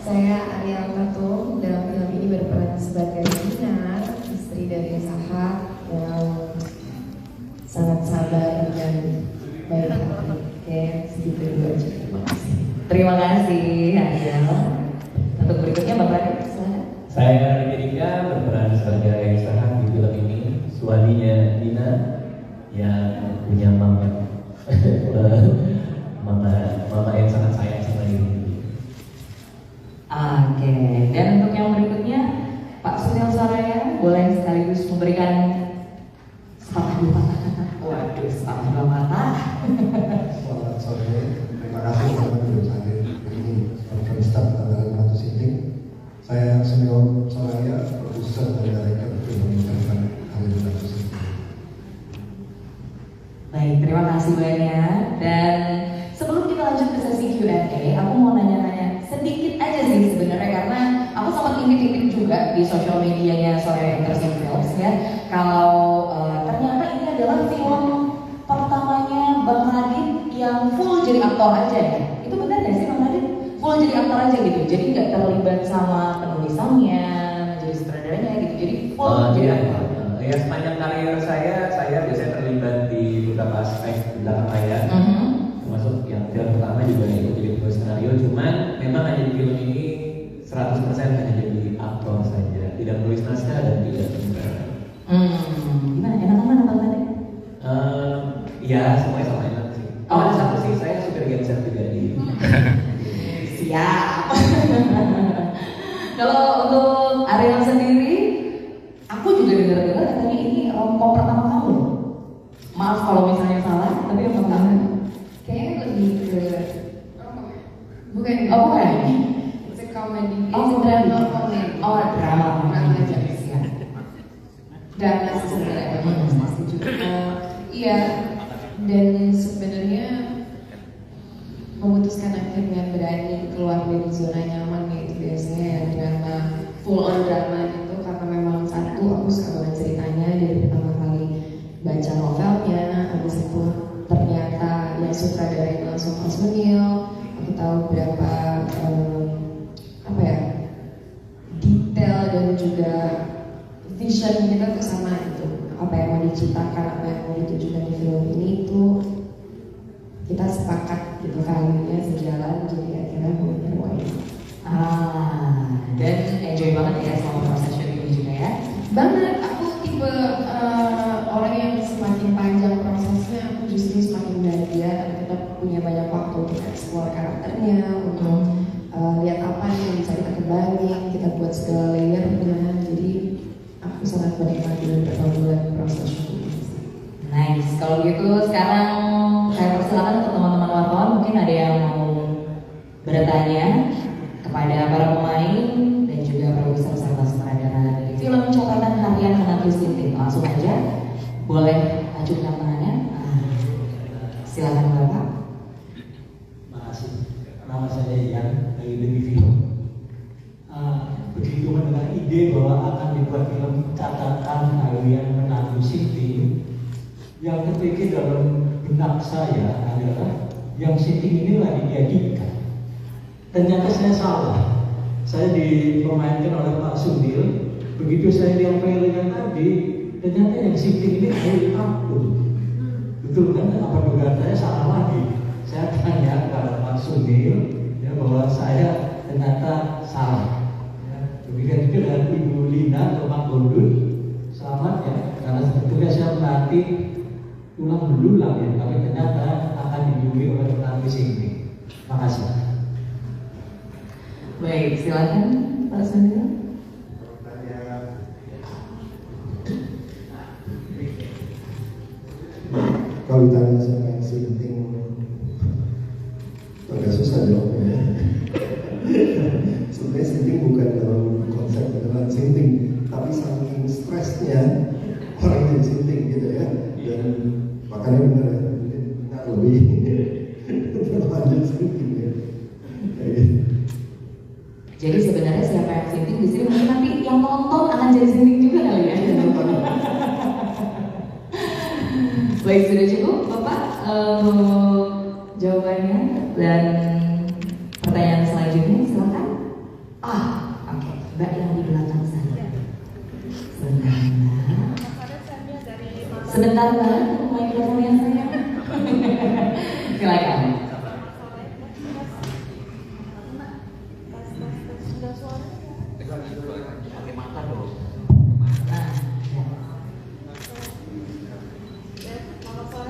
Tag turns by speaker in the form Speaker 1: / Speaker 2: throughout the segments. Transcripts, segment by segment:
Speaker 1: Saya Ariel Tatum, dalam film ini berperan sebagai Dinar, istri dari Saha yang sangat sabar dan baik hati. Oke, segitu dulu aja. Terima kasih.
Speaker 2: Terima kasih Ariel. Untuk berikutnya Bapak Radit, silakan.
Speaker 3: Saya Rika berperan sebagai Saha di film ini, suaminya Dina yang punya mama yang sangat sayang sama diri.
Speaker 2: Oke, dan untuk yang berikutnya Pak Sunil Soraya boleh sekaligus memberikan sepatah dua kata. Waduh, sepatah dua kata.
Speaker 4: Selamat sore, terima kasih teman-teman sudah hadir ini sebagai staf tanggal 1 Sinting. Saya Sunil Soraya, produser dan director film mengucapkan hadir 1 Sinting.
Speaker 2: Baik, terima kasih banyak. Dan sebelum kita lanjut ke sesi Q&A, aku mau nanya-nanya sedikit aja sih sebenarnya, karena aku sempat intip-intip juga di sosial medianya Soraya Entertainment Films ya. Kalau ternyata ini adalah film pertamanya Bang Radit yang full jadi aktor aja ya. Itu benar nggak sih Bang Radit? Full jadi aktor aja gitu, jadi nggak terlibat sama penulisannya, jadi sutradaranya gitu, jadi full jadi aktor.
Speaker 3: Ya, sepanjang karir saya biasanya terlibat di beberapa aspek belakang layar, termasuk yang film pertama juga ikut jadi penulis skenario. Cuman memang hanya di film ini 100% hanya jadi aktor saja, tidak menulis naskah dan tidak sutradara.
Speaker 2: Gimana? Enakan mana Bang Radit?
Speaker 3: Ya, semuanya sama enak sih. Oh, ada satu sih, saya supir genset juga di.
Speaker 2: Siap. Kalau untuk Ariel sendiri, aku juga dengar-dengar katanya ini romcom pertama kamu. Maaf kalau misalnya salah, tapi yang pertama.
Speaker 1: Kayaknya lebih ke bukan.
Speaker 2: Oh bukan.
Speaker 1: It's a comedy.
Speaker 2: Oh,
Speaker 1: drama comedy.
Speaker 2: Oh, drama.
Speaker 1: Drama aja sih. Drama sih sebenarnya. Setuju. Iya. Dan sebenarnya memutuskan akhirnya berani keluar dari zona nyaman gitu biasanya ya, drama full on drama gitu, karena memang satu aku suka banget ceritanya dari pertama kali baca novelnya. Habis itu ternyata yang sutradarain langsung Mas Sunil. Aku tahu berapa apa ya, detail dan juga vision kita tuh sama gitu. Apa yang mau diciptakan, apa yang mau ditujukan di film ini itu kita sepakat gitu, valuenya sejalan, jadi akhirnya filmnya wise.
Speaker 2: Dan enjoy banget ya selama proses syuting ini juga ya.
Speaker 1: Banget, aku tipe orang yang semakin panjang prosesnya aku justru semakin bahagia, tapi tetap punya banyak waktu untuk explore karakternya, untuk lihat apa yang bisa kita kembangin, kita buat segala layernya. Jadi aku sangat menikmati dan berbulan proses syuting.
Speaker 2: Nice, kalau gitu sekarang saya persilakan untuk teman-teman wartawan, mungkin ada yang mau bertanya kepada para pemain dan juga produser serta sutradara dari film catatan harian Menantu Sinting. Langsung aja, boleh ajukan tangannya. Silakan Bapak.
Speaker 5: Makasih. Nama saya Ian dari Demi Film. Begitu mendengar ide bahwa akan dibuat film catatan harian Menantu Sinting, yang terpikir dalam benak saya adalah yang Sinting ini lagi dieditkan. Ternyata saya salah. Saya dipermainkan oleh Pak Sunil. Begitu saya lihat trailernya tadi, ternyata yang Sinting ini dari aku. Betul kan? Apa dugaan saya salah lagi? Saya tanya kepada Pak Sunil ya, bahwa saya ternyata salah. Ya, demikian juga dengan Ibu Lina atau Pak Gondun. Selamat ya, karena sebetulnya saya menanti ulang berulang ya, tapi ternyata akan dijunjungi oleh Menantu Sinting. Makasih.
Speaker 2: Baik, silakan Pak Sunil.
Speaker 4: Kalau ditanya siapa yang Sinting, agak susah jawabnya. Sebenarnya Sinting bukan dalam konsep beneran Sinting, tapi saking stresnya orang jadi Sinting gitu ya. Dan makanya benar ya, benar lebih terlanjut Sinting ya.
Speaker 2: Jadi sebenarnya siapa yang Sinting di sini mungkin nanti yang nonton akan jadi Sinting juga kali ya. Baik, sudah cukup Bapak untuk jawabannya dan pertanyaan selanjutnya silakan. Sebentar banget mikrofonnya saya. Silakan.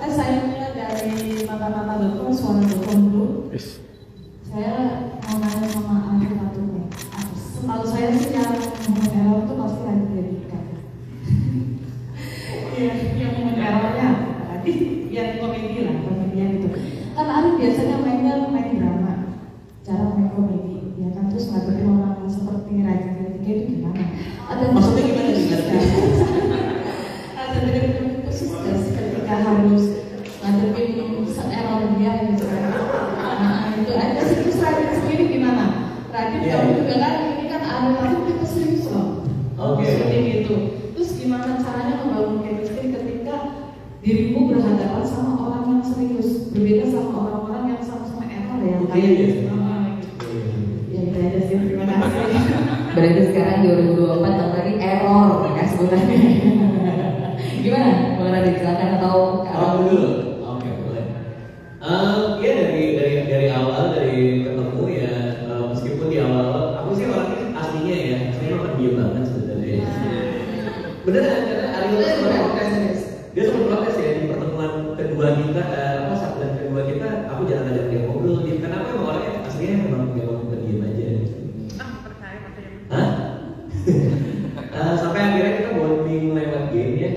Speaker 1: Saya mulai dari mata-mata betul, suara betul dulu. Saya mau nanya sama Arif Fatune. Setahu saya sih yang error itu pasti lagi pendidikan. Iya, yang errornya tadi yang komedi lah, komedian itu. Kan Arif biasanya main drama, cara main komedi, ya kan, terus ngadepin orang seperti Raja Ketiga itu gimana?
Speaker 3: Maksudnya gimana sih?
Speaker 1: Ada khusus ketika harus ngadepin error dia gitu kan. Nah, itu aja sih. Terus Radit sendiri gimana? Radit kamu juga kan ini kan Arif kita serius loh.
Speaker 3: Oke.
Speaker 1: Gitu. Terus gimana caranya membangun chemistry ketika dirimu berhadapan sama orang yang serius, berbeda sama orang-orang yang sama-sama error ya, yang kayak gitu. Ya itu aja sih. Terima kasih.
Speaker 2: Berarti sekarang 2024 yang tadi error ya sebutannya. Gimana? Boleh dijelaskan atau
Speaker 3: Dulu. Oke, boleh. Ya dari awal dari ketemu ya, meskipun di awal aku sih orangnya aslinya ya, saya memang diam banget sebenarnya. Beneran karena Ariel dia sempat protes ya di pertemuan kedua kita, saat dan kedua kita, aku jarang ngajak dia ngobrol. Karena aku emang orangnya aslinya memang pendiam aja. Hah? Sampai akhirnya kita bonding lewat game ya,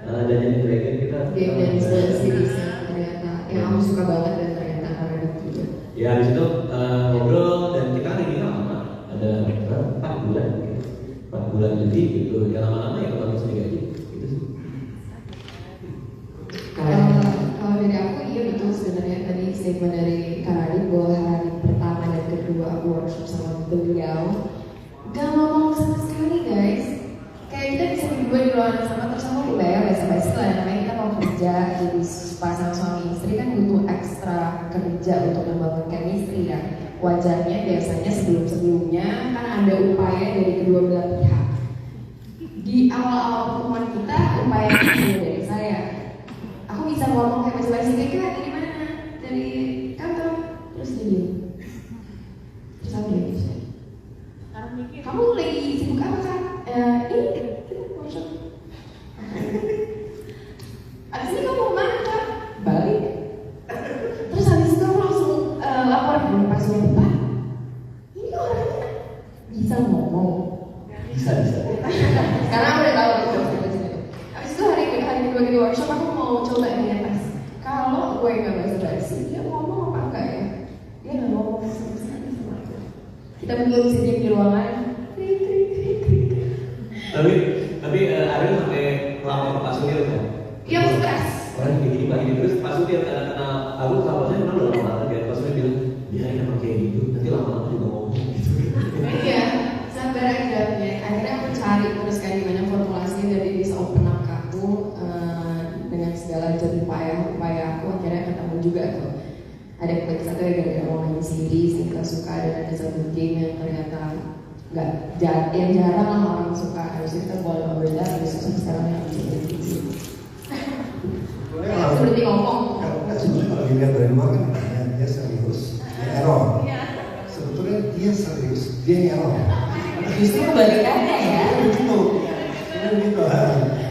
Speaker 3: dan jadi Dragon kita.
Speaker 1: Game dan series ternyata yang aku suka banget dan ternyata karena itu.
Speaker 3: Ya habis itu ngobrol dan kita hari ini lama, ada 4 bulan gitu. 4 bulan lebih gitu. Ya lama-lama ya kalau bisa digaji gitu sih.
Speaker 1: Kalau dari aku iya betul sebenarnya tadi statement dari Kak Radit bahwa hari pertama dan kedua aku workshop sama beliau gak ngomong sama sekali guys. Kayak kita bisa berdua di ruangan sama terus aku dibayar biasa-biasa lah, namanya kita mau kerja jadi pasangan suami istri kan butuh ekstra kerja untuk membangun chemistry ya. Wajarnya biasanya sebelum-sebelumnya kan ada upaya dari kedua belah pihak. Di awal-awal pertemuan kita upaya itu dari saya. Aku bisa ngomong kayak basa-basi kayak dari mana? Dari kantor. Terus dia diem. Terus aku bilang gitu. Kamu lagi sibuk apa kan? Ini kita workshop. Abis ini kamu mau kemana kan? Balik. Terus habis itu aku langsung lapor ke pas lupa. Ini orangnya bisa ngomong.
Speaker 3: Bisa.
Speaker 1: Karena aku udah tahu itu. Abis itu hari kedua di workshop aku mau coba nih tes. Kalau gue nggak basa-basi, dia ngomong apa enggak ya? Dia nggak ngomong sama sekali sama aku. Kita berdua bisa diam di ruangan.
Speaker 3: Tapi Ariel sampai ngelapor ke Pak Sudir kan?
Speaker 1: Dia stres.
Speaker 3: Orang kayak gini Pak ini terus Pak Sudir karena kenal aku kabarnya memang udah lama banget kan. Pak Sudir bilang dia emang kayak gitu, nanti lama-lama juga ngomong gitu.
Speaker 1: Iya, sabar aja. Akhirnya aku cari terus kan gimana formulasinya dari bisa open up ke aku dengan segala jerih upaya aku akhirnya ketemu juga tuh. Ada klik satu ya gara-gara mau main series yang kita suka dan ada satu game yang ternyata yang jarang lah orang suka. Harus kita boleh ngobrol habis itu sekarang yang bisa jadi seperti ngomong.
Speaker 4: Karena sebenarnya kalau dilihat dari luar kan dia serius, dia error. Sebetulnya dia serius, dia error.
Speaker 2: justru kebalikannya ya?
Speaker 4: Begitu.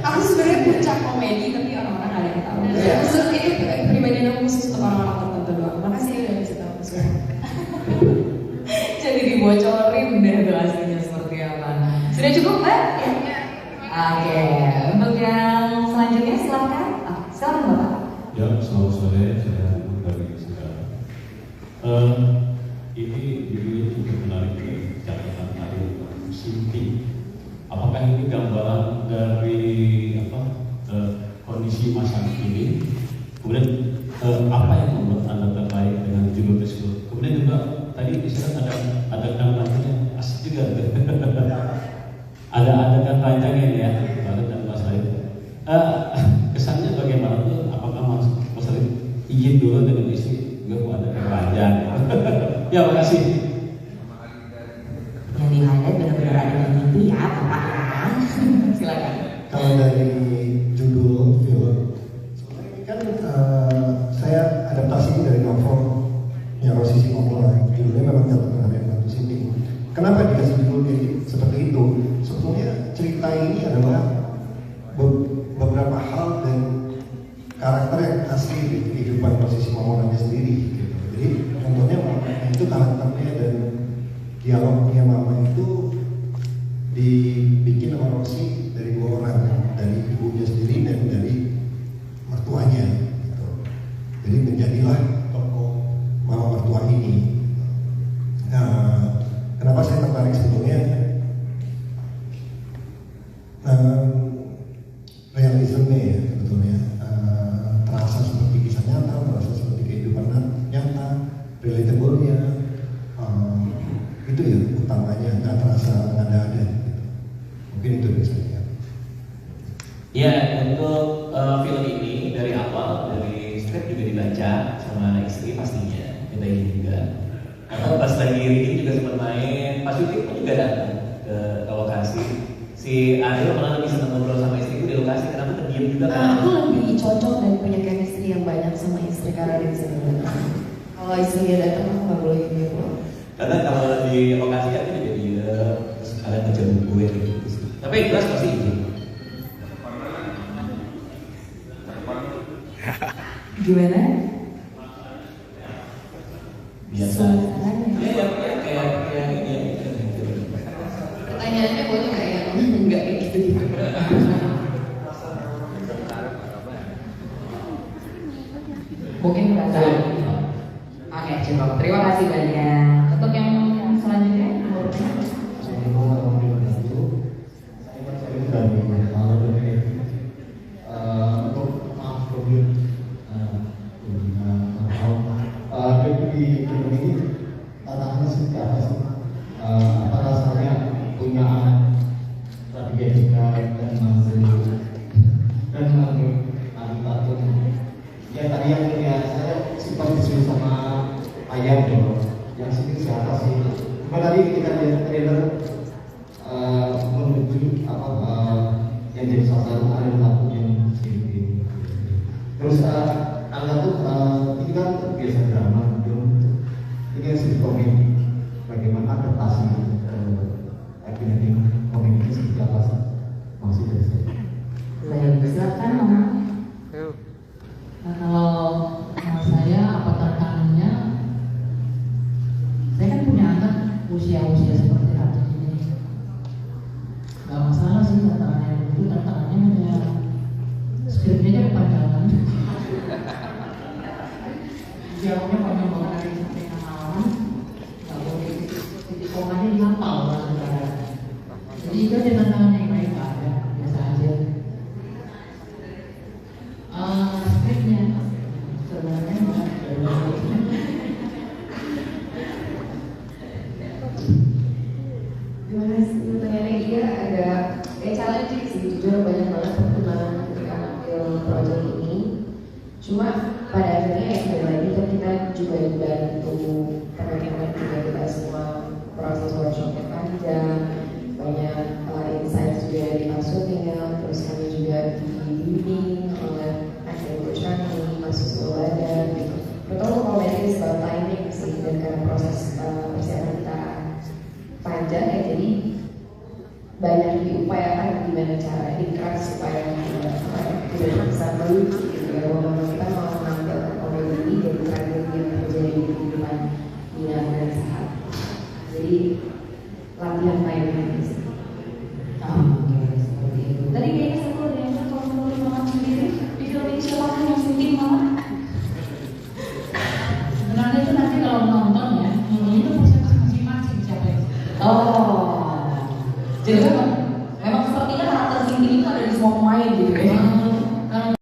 Speaker 1: Aku sebenarnya puncak komedi tapi orang-orang ada yang tahu. Khusus itu pribadian aku khusus untuk orang-orang tertentu doang. Makasih udah bisa tahu semua.
Speaker 2: Jadi dibocorin deh tuh aslinya seperti apa. Sudah cukup Mbak?
Speaker 1: Ya.
Speaker 2: Oke, untuk yang selanjutnya silakan. Silakan Bapak.
Speaker 6: Ya, selamat sore, saya dari Segara. Ini judulnya cukup menarik nih, catatan hari Sinti. Apakah ini gambaran dari kondisi masa kini? Kemudian apa yang membuat Anda tertarik dengan judul tersebut? Kemudian juga tadi disebut ada gambarnya asik juga. Ada adegan panjangnya ya, Barat dan Mas Said. Kesannya bagaimana tuh? Apakah Mas Said izin dulu dengan istri? Enggak ada kerajaan. Ya, makasih.
Speaker 2: Yang di highlight benar-benar ada mimpi ya, Bapak ya. Silakan.
Speaker 4: Kalau dari judul film Kenapa dikasih judul seperti itu? Sebetulnya cerita ini adalah beberapa hal dan karakter yang asli di kehidupan posisi Mamonanya sendiri. Gitu. Jadi contohnya mamanya itu karakternya dan dialognya mama itu dibikin sama Rosi dari dua orang, dari ibunya sendiri dan dari mertuanya. Gitu. Jadi menjadilah tokoh mama mertua ini. Nah, kenapa saya tertarik sebetulnya? Realisme ya sebetulnya terasa seperti kisah nyata, terasa seperti kehidupan nyata, relatable-nya itu ya utamanya, nggak terasa ada-ada gitu. Mungkin itu biasanya.
Speaker 3: Ya, untuk film ini dari awal, dari skrip juga dibaca sama istri pastinya, kita ini juga. Karena pas lagi reading juga sempat main, pas syuting pun juga datang ke lokasi. Si Ariel malah lebih senang ngobrol sama istriku di lokasi, kenapa terdiam juga kan?
Speaker 1: Aku lebih cocok dan punya chemistry yang banyak sama istri karena dia bisa datang. Kalau istrinya datang aku nggak boleh gitu.
Speaker 3: Karena kalau di lokasi kan dia jadi terus kalian baca buku ya gitu. Tapi yang jelas pasti izin.
Speaker 2: Gimana?
Speaker 3: Biasa. Ya kayak ini.
Speaker 1: Pertanyaannya boleh nggak ya? Nggak kayak gitu.
Speaker 2: Mungkin perasaan. Oke, cukup. Terima kasih banyak. Untuk yang selanjutnya, nomornya.
Speaker 7: Di film ini tantangannya seperti apa sih? Apa rasanya punya anak tadi Jessica dan manggil adik patung? Ya tadi yang punya saya simpan disuruh sama ayam dong. Yang sini siapa sih? Cuma tadi ketika lihat trailer menuju yang jadi salah satu ada patung yang sini. Terus Angga tuh ini kan biasa drama. Ini sih komedi, bagaimana adaptasi acting komedi ini seperti apa sih? Masih dari saya.
Speaker 2: Baik, silakan Mama.
Speaker 8: Nah, kalau saya apa tantangannya? Saya kan punya anak usia-usia seperti Ratu ini. Gak masalah sih tantangannya dulu, tantangannya hanya skripnya aja kepanjangan. Jauhnya panjang banget dari sampai ke malam, nggak boleh titik komanya dihafal lah saudara. Jadi itu aja tantangannya yang lain nggak ada, biasa aja. Skripnya sebenarnya nggak ada.
Speaker 1: Terima kasih. Pertanyaannya iya agak challenging sih, jujur banyak banget perkembangan ketika ngambil proyek ini. Cuma pada akhirnya ya kembali lagi kan kita juga dibantu teman-teman juga, kita semua proses workshopnya panjang, banyak insight juga dari maksudnya, terus kami juga dibimbing oleh acting coach kami, Mas Sulada gitu. Betul kalau manage about timing sih, dan karena proses persiapan kita panjang ya, jadi banyak diupayakan gimana cara dikeras supaya tidak bisa melucu gitu ya, walaupun